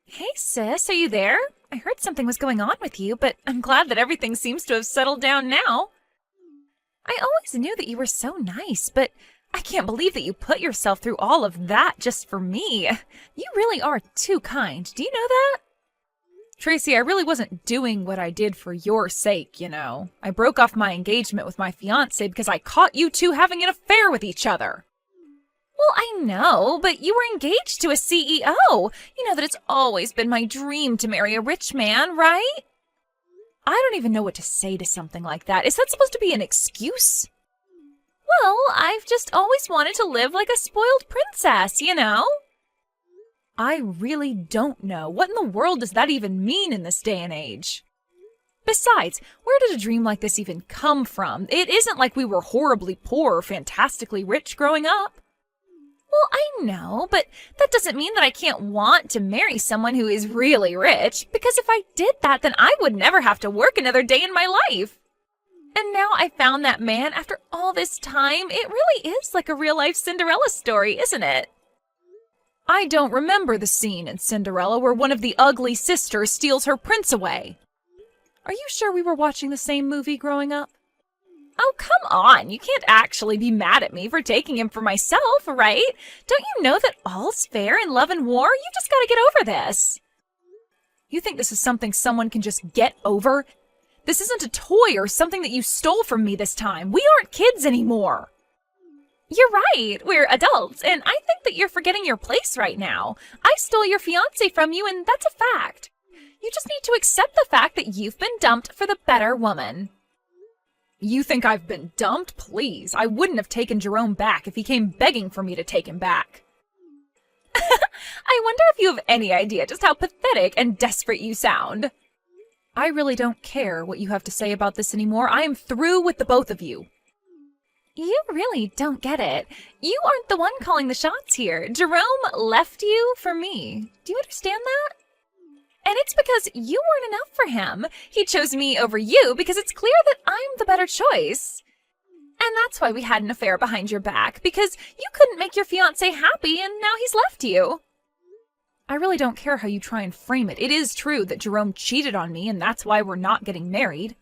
Hey sis, are you there? I heard something was going on with you, but I'm glad that everything seems to have settled down now. I always knew that you were so nice, but I can't believe that you put yourself through all of that just for me. You really are too kind. Do you know that? Tracy, I really wasn't doing what I did for your sake, you know. I broke off my engagement with my fiancé because I caught you two having an affair with each other. Well, I know, but you were engaged to a CEO. You know that it's always been my dream to marry a rich man, right? I don't even know what to say to something like that. Is that supposed to be an excuse? Well, I've just always wanted to live like a spoiled princess, you know? I really don't know. What in the world does that even mean in this day and age? Besides, where did a dream like this even come from? It isn't like we were horribly poor or fantastically rich growing up. Well, I know, but that doesn't mean that I can't want to marry someone who is really rich, because if I did that, then I would never have to work another day in my life. And now I found that man after all this time. It really is like a real-life Cinderella story, isn't it? I don't remember the scene in Cinderella where one of the ugly sisters steals her prince away. Are you sure we were watching the same movie growing up? Oh, come on. You can't actually be mad at me for taking him for myself, right? Don't you know that all's fair in love and war? You just gotta get over this. You think this is something someone can just get over? This isn't a toy or something that you stole from me this time. We aren't kids anymore. You're right. We're adults, and I think that you're forgetting your place right now. I stole your fiancé from you, and that's a fact. You just need to accept the fact that you've been dumped for the better woman. You think I've been dumped? Please. I wouldn't have taken Jerome back if he came begging for me to take him back. I wonder if you have any idea just how pathetic and desperate you sound. I really don't care what you have to say about this anymore. I am through with the both of you. You really don't get it. You aren't the one calling the shots here. Jerome left you for me. Do you understand that? And it's because you weren't enough for him. He chose me over you because it's clear that I'm the better choice. And that's why we had an affair behind your back, because you couldn't make your fiancé happy and now he's left you. I really don't care how you try and frame it. It is true that Jerome cheated on me and that's why we're not getting married.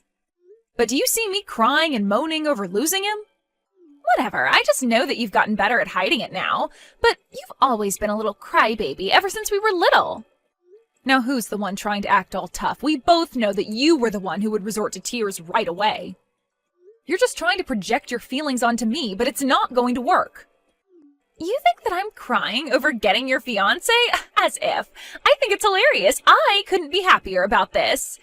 But do you see me crying and moaning over losing him? Whatever, I just know that you've gotten better at hiding it now, but you've always been a little crybaby ever since we were little. Now who's the one trying to act all tough? We both know that you were the one who would resort to tears right away. You're just trying to project your feelings onto me, but it's not going to work. You think that I'm crying over getting your fiancé? As if. I think it's hilarious. I couldn't be happier about this.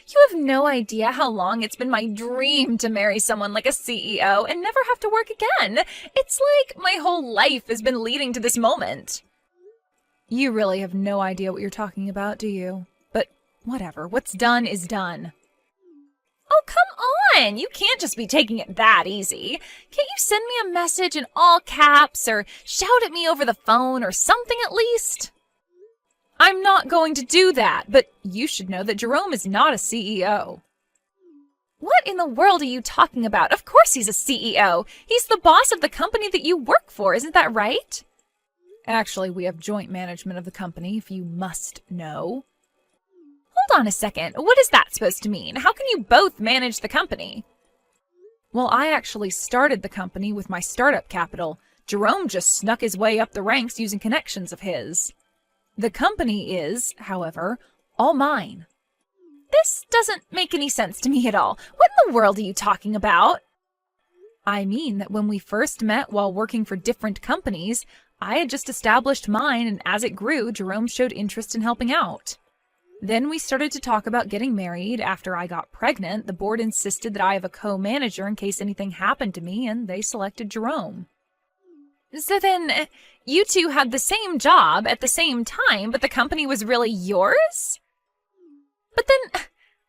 You have no idea how long it's been my dream to marry someone like a CEO and never have to work again. It's like my whole life has been leading to this moment. You really have no idea what you're talking about, do you? But whatever, what's done is done. Oh, come on! You can't just be taking it that easy. Can't you send me a message in all caps or shout at me over the phone or something at least? I'm not going to do that, but you should know that Jerome is not a CEO. What in the world are you talking about? Of course he's a CEO. He's the boss of the company that you work for, isn't that right? Actually, we have joint management of the company, if you must know. Hold on a second. What is that supposed to mean? How can you both manage the company? Well, I actually started the company with my startup capital. Jerome just snuck his way up the ranks using connections of his. The company is, however, all mine. This doesn't make any sense to me at all. What in the world are you talking about? I mean that when we first met while working for different companies, I had just established mine, and as it grew, Jerome showed interest in helping out. Then we started to talk about getting married. After I got pregnant, the board insisted that I have a co-manager in case anything happened to me, and they selected Jerome. So then, you two had the same job at the same time, but the company was really yours? But then,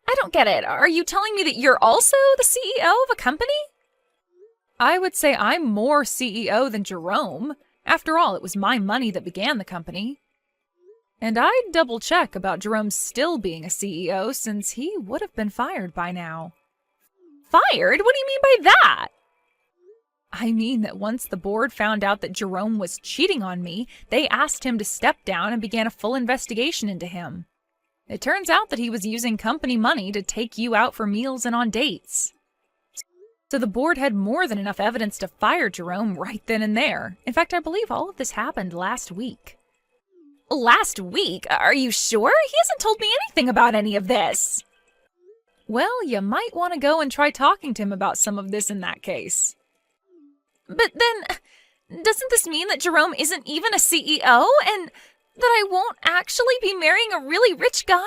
I don't get it. Are you telling me that you're also the CEO of a company? I would say I'm more CEO than Jerome. After all, it was my money that began the company. And I'd double check about Jerome still being a CEO since he would have been fired by now. Fired? What do you mean by that? I mean that once the board found out that Jerome was cheating on me, they asked him to step down and began a full investigation into him. It turns out that he was using company money to take you out for meals and on dates. So the board had more than enough evidence to fire Jerome right then and there. In fact, I believe all of this happened last week. Last week? Are you sure? He hasn't told me anything about any of this. Well, you might want to go and try talking to him about some of this in that case. But then, doesn't this mean that Jerome isn't even a CEO and that I won't actually be marrying a really rich guy?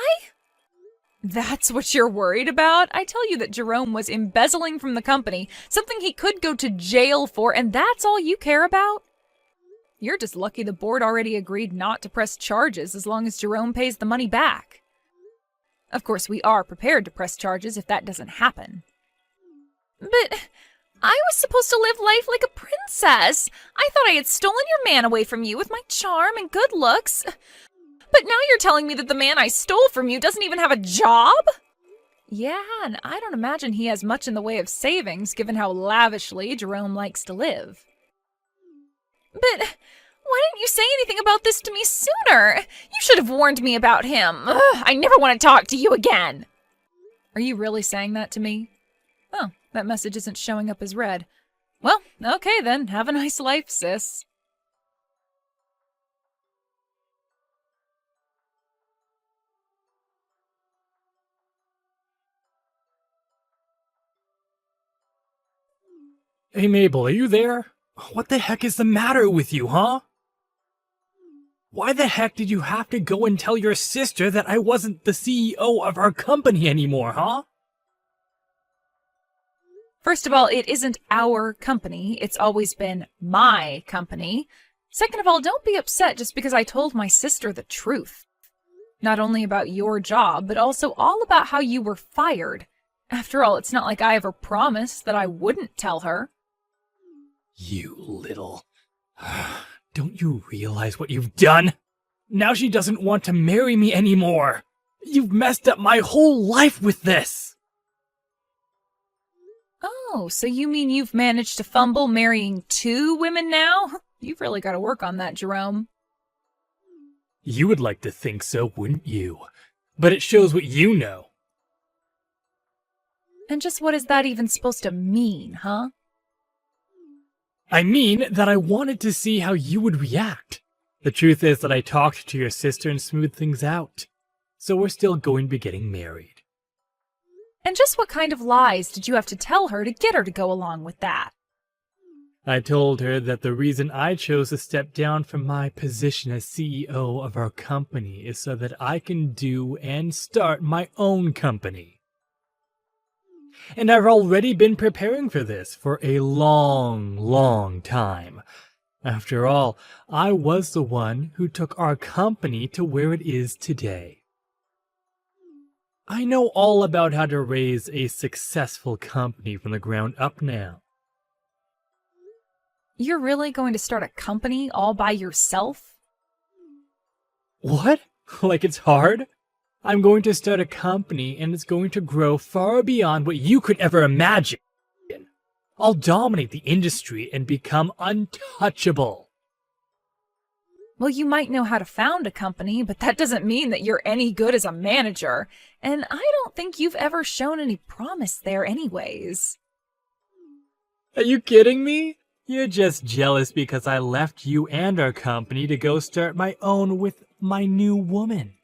That's what you're worried about? I tell you that Jerome was embezzling from the company, something he could go to jail for, and that's all you care about? You're just lucky the board already agreed not to press charges as long as Jerome pays the money back. Of course, we are prepared to press charges if that doesn't happen. But I was supposed to live life like a princess. I thought I had stolen your man away from you with my charm and good looks. But now you're telling me that the man I stole from you doesn't even have a job? Yeah, and I don't imagine he has much in the way of savings, given how lavishly Jerome likes to live. But why didn't you say anything about this to me sooner? You should have warned me about him. Ugh, I never want to talk to you again. Are you really saying that to me? Oh, that message isn't showing up as read. Well, okay then. Have a nice life, sis. Hey Mabel, are you there? What the heck is the matter with you, huh? Why the heck did you have to go and tell your sister that I wasn't the CEO of our company anymore, huh? First of all, it isn't our company. It's always been my company. Second of all, don't be upset just because I told my sister the truth. Not only about your job, but also all about how you were fired. After all, it's not like I ever promised that I wouldn't tell her. You little... Don't you realize what you've done? Now she doesn't want to marry me anymore. You've messed up my whole life with this. Oh, so you mean you've managed to fumble marrying 2 women now? You've really got to work on that, Jerome. You would like to think so, wouldn't you? But it shows what you know. And just what is that even supposed to mean, huh? I mean that I wanted to see how you would react. The truth is that I talked to your sister and smoothed things out. So we're still going to be getting married. And just what kind of lies did you have to tell her to get her to go along with that? I told her that the reason I chose to step down from my position as CEO of our company is so that I can do and start my own company. And I've already been preparing for this for a long, long time. After all, I was the one who took our company to where it is today. I know all about how to raise a successful company from the ground up now. You're really going to start a company all by yourself? What? Like it's hard? I'm going to start a company and it's going to grow far beyond what you could ever imagine. I'll dominate the industry and become untouchable. Well, you might know how to found a company, but that doesn't mean that you're any good as a manager. And I don't think you've ever shown any promise there anyways. Are you kidding me? You're just jealous because I left you and our company to go start my own with my new woman.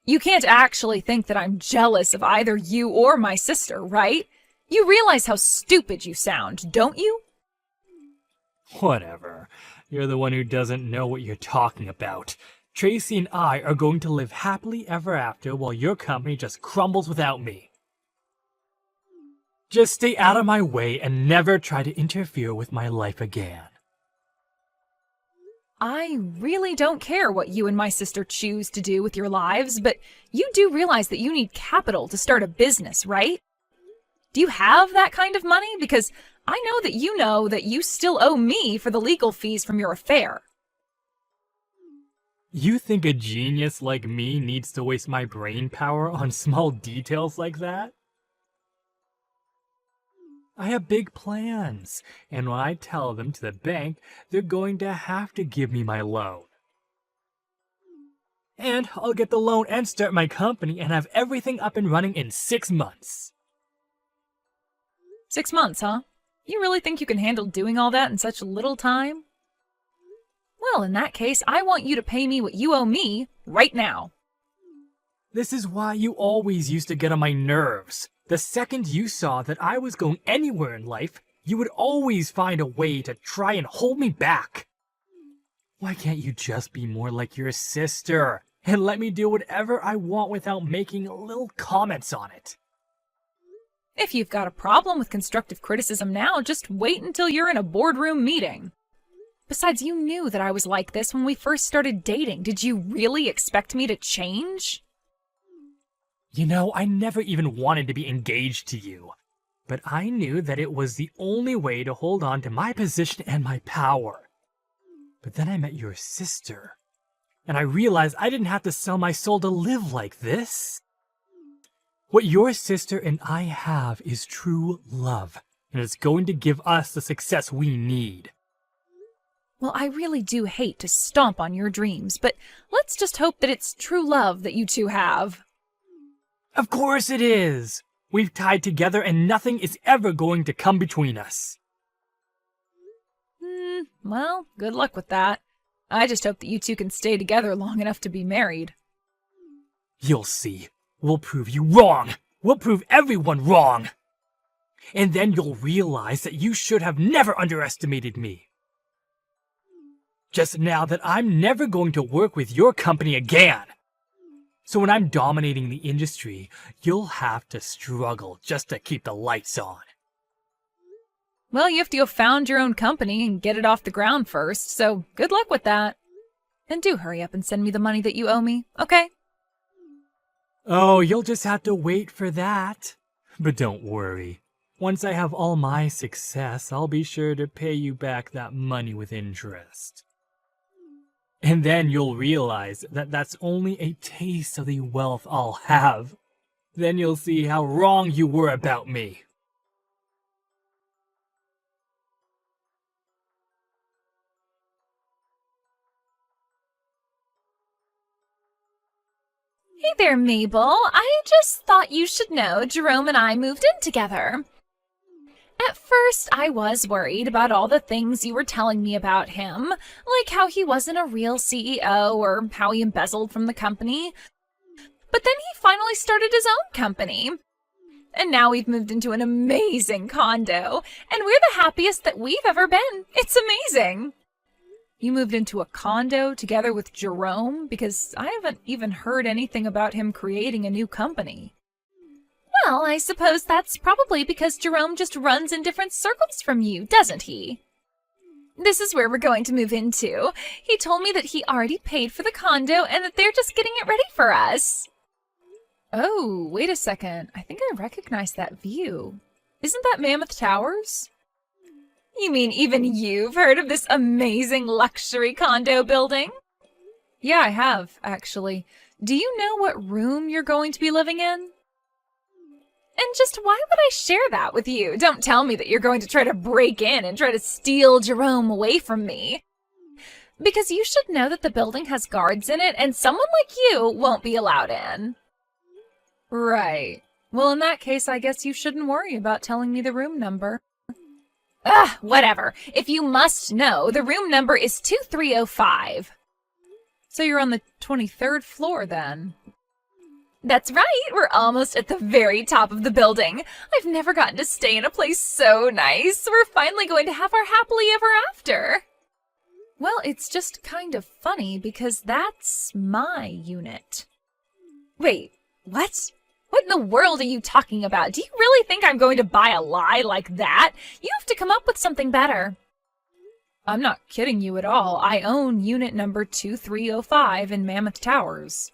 You can't actually think that I'm jealous of either you or my sister, right? You realize how stupid you sound, don't you? Whatever. You're the one who doesn't know what you're talking about. Tracy and I are going to live happily ever after while your company just crumbles without me. Just stay out of my way and never try to interfere with my life again. I really don't care what you and my sister choose to do with your lives, but you do realize that you need capital to start a business, right? Do you have that kind of money? Because I know that you still owe me for the legal fees from your affair. You think a genius like me needs to waste my brain power on small details like that? I have big plans, and when I tell them to the bank, they're going to have to give me my loan. And I'll get the loan and start my company and have everything up and running in 6 months. 6 months, huh? You really think you can handle doing all that in such little time? Well, in that case, I want you to pay me what you owe me right now. This is why you always used to get on my nerves. The second you saw that I was going anywhere in life, you would always find a way to try and hold me back. Why can't you just be more like your sister and let me do whatever I want without making little comments on it? If you've got a problem with constructive criticism now, just wait until you're in a boardroom meeting. Besides, you knew that I was like this when we first started dating. Did you really expect me to change? You know, I never even wanted to be engaged to you, but I knew that it was the only way to hold on to my position and my power. But then I met your sister, and I realized I didn't have to sell my soul to live like this. What your sister and I have is true love, and it's going to give us the success we need. Well, I really do hate to stomp on your dreams, but let's just hope that it's true love that you two have. Of course it is! We've tied together and nothing is ever going to come between us. Well, good luck with that. I just hope that you two can stay together long enough to be married. You'll see. We'll prove you wrong. We'll prove everyone wrong. And then you'll realize that you should have never underestimated me. Just now that I'm never going to work with your company again. So when I'm dominating the industry, you'll have to struggle just to keep the lights on. Well, you have to go found your own company and get it off the ground first, so good luck with that. And do hurry up and send me the money that you owe me, okay? Oh, you'll just have to wait for that. But don't worry. Once I have all my success, I'll be sure to pay you back that money with interest. And then you'll realize that that's only a taste of the wealth I'll have. Then you'll see how wrong you were about me. Hey there, Mabel. I just thought you should know Jerome and I moved in together. At first, I was worried about all the things you were telling me about him, like how he wasn't a real CEO or how he embezzled from the company. But then he finally started his own company. And now we've moved into an amazing condo, and we're the happiest that we've ever been. It's amazing. You moved into a condo together with Jerome? Because I haven't even heard anything about him creating a new company. Well, I suppose that's probably because Jerome just runs in different circles from you, doesn't he? This is where we're going to move into. He told me that he already paid for the condo and that they're just getting it ready for us. Oh, wait a second. I think I recognize that view. Isn't that Mammoth Towers? You mean even you've heard of this amazing luxury condo building? Yeah, I have, actually. Do you know what room you're going to be living in? And just why would I share that with you? Don't tell me that you're going to try to break in and try to steal Jerome away from me. Because you should know that the building has guards in it and someone like you won't be allowed in. Right. Well, in that case, I guess you shouldn't worry about telling me the room number. Ugh, whatever. If you must know, the room number is 2305. So you're on the 23rd floor then? That's right. We're almost at the very top of the building. I've never gotten to stay in a place so nice. We're finally going to have our happily ever after. Well, it's just kind of funny because that's my unit. Wait, what? What in the world are you talking about? Do you really think I'm going to buy a lie like that? You have to come up with something better. I'm not kidding you at all. I own unit number 2305 in Mammoth Towers.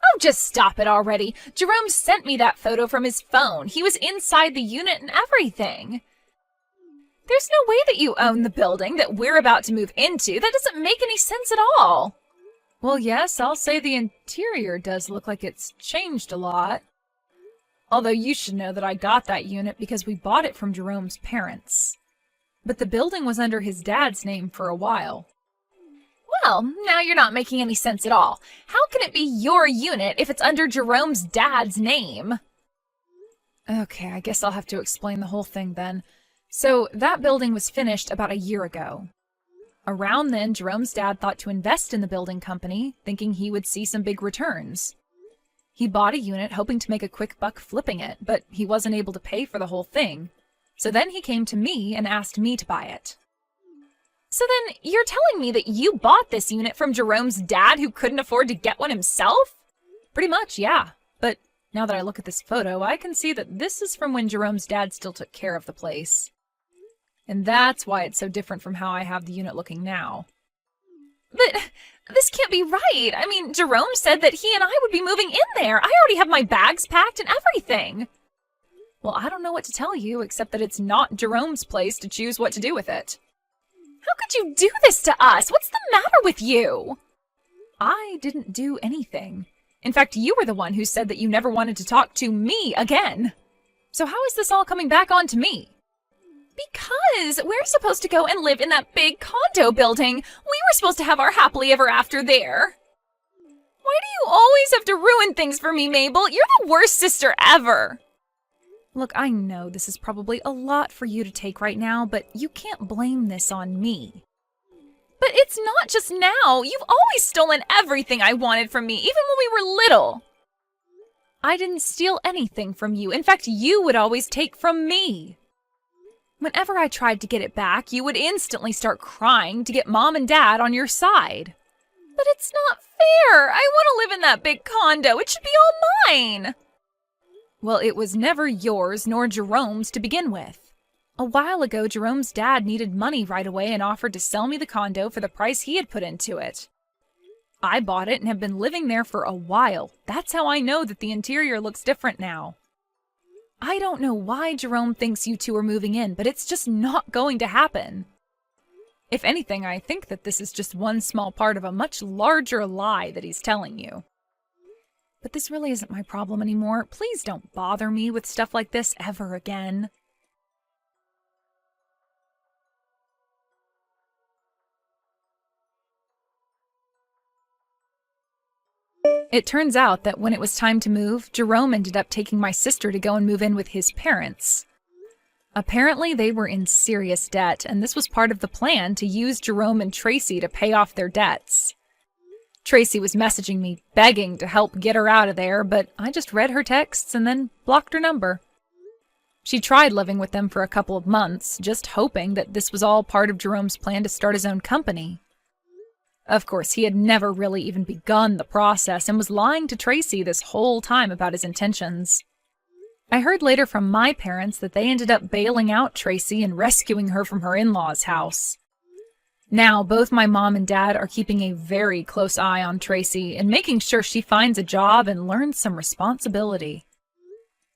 Oh, just stop it already. Jerome sent me that photo from his phone. He was inside the unit and everything. There's no way that you own the building that we're about to move into. That doesn't make any sense at all. Well, yes, I'll say the interior does look like it's changed a lot. Although you should know that I got that unit because we bought it from Jerome's parents. But the building was under his dad's name for a while. Well, now you're not making any sense at all. How can it be your unit if it's under Jerome's dad's name? Okay, I guess I'll have to explain the whole thing then. So, that building was finished about a year ago. Around then, Jerome's dad thought to invest in the building company, thinking he would see some big returns. He bought a unit hoping to make a quick buck flipping it, but he wasn't able to pay for the whole thing. So then he came to me and asked me to buy it. So then, you're telling me that you bought this unit from Jerome's dad who couldn't afford to get one himself? Pretty much, yeah. But now that I look at this photo, I can see that this is from when Jerome's dad still took care of the place. And that's why it's so different from how I have the unit looking now. But this can't be right. I mean, Jerome said that he and I would be moving in there. I already have my bags packed and everything. Well, I don't know what to tell you, except that it's not Jerome's place to choose what to do with it. How could you do this to us? What's the matter with you? I didn't do anything. In fact, you were the one who said that you never wanted to talk to me again. So how is this all coming back on to me? Because we're supposed to go and live in that big condo building. We were supposed to have our happily ever after there. Why do you always have to ruin things for me, Mabel? You're the worst sister ever. Look, I know this is probably a lot for you to take right now, but you can't blame this on me. But it's not just now. You've always stolen everything I wanted from me, even when we were little. I didn't steal anything from you. In fact, you would always take from me. Whenever I tried to get it back, you would instantly start crying to get Mom and Dad on your side. But it's not fair. I want to live in that big condo. It should be all mine. Well, it was never yours nor Jerome's to begin with. A while ago, Jerome's dad needed money right away and offered to sell me the condo for the price he had put into it. I bought it and have been living there for a while. That's how I know that the interior looks different now. I don't know why Jerome thinks you two are moving in, but it's just not going to happen. If anything, I think that this is just one small part of a much larger lie that he's telling you. But this really isn't my problem anymore. Please don't bother me with stuff like this ever again. It turns out that when it was time to move, Jerome ended up taking my sister to go and move in with his parents. Apparently, they were in serious debt, and this was part of the plan to use Jerome and Tracy to pay off their debts. Tracy was messaging me, begging to help get her out of there, but I just read her texts and then blocked her number. She tried living with them for a couple of months, just hoping that this was all part of Jerome's plan to start his own company. Of course, he had never really even begun the process and was lying to Tracy this whole time about his intentions. I heard later from my parents that they ended up bailing out Tracy and rescuing her from her in-laws' house. Now, both my mom and dad are keeping a very close eye on Tracy and making sure she finds a job and learns some responsibility.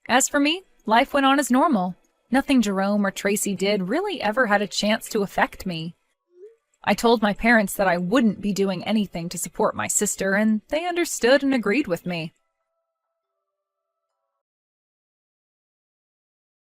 As for me, life went on as normal. Nothing Jerome or Tracy did really ever had a chance to affect me. I told my parents that I wouldn't be doing anything to support my sister, and they understood and agreed with me.